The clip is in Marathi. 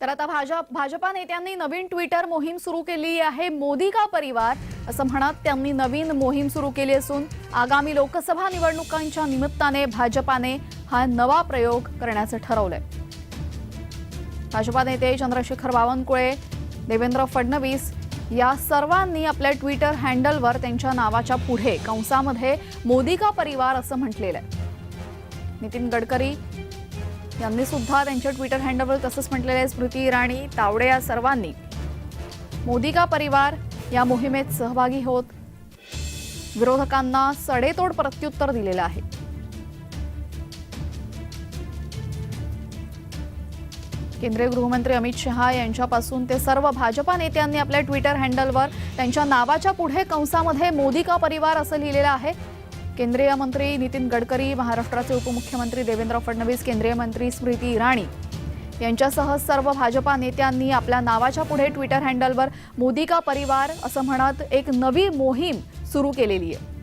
तर आता भाजपा नेत्यांनी नवीन ट्विटर मोहीम सुरू केली आहे। मोदी का परिवार असं म्हणत त्यांनी नवीन मोहीम सुरू केली असून आगामी लोकसभा निवडणुकांच्या निमित्ताने भाजपाने हा नवा प्रयोग करण्याचं ठरवलंय। भाजपा नेते चंद्रशेखर बावनकुळे, देवेंद्र फडणवीस या सर्वांनी आपल्या ट्विटर हँडलवर त्यांच्या नावाच्या पुढे कंसामध्ये मोदी का परिवार असं म्हटलेलं आहे। नितीन गडकरी यांनी सुद्धा त्यांच्या ट्विटर हँडलवर तसंच म्हटलेलं आहे। स्मृती इराणी, तावडे या सर्वांनी मोदी का परिवार या मोहिमेत सहभागी होत विरोधकांना सडेतोड प्रत्युत्तर दिलेलं आहे। केंद्रीय गृहमंत्री अमित शहा यांच्यापासून ते सर्व भाजपा नेत्यांनी आपल्या ट्विटर हँडलवर त्यांच्या नावाच्या पुढे कंसामध्ये मोदी का परिवार असं लिहिलेलं आहे। केंद्रीय मंत्री नितीन गडकरी, महाराष्ट्राचे उपमुख्यमंत्री देवेंद्र फडणवीस, केंद्रीय मंत्री स्मृती इराणी यांच्यासह सर्व भाजपा नेत्यांनी आपल्या नावाच्या पुढे ट्विटर हँडलवर मोदी का परिवार असं म्हणत एक नवी मोहीम सुरू केलेली आहे।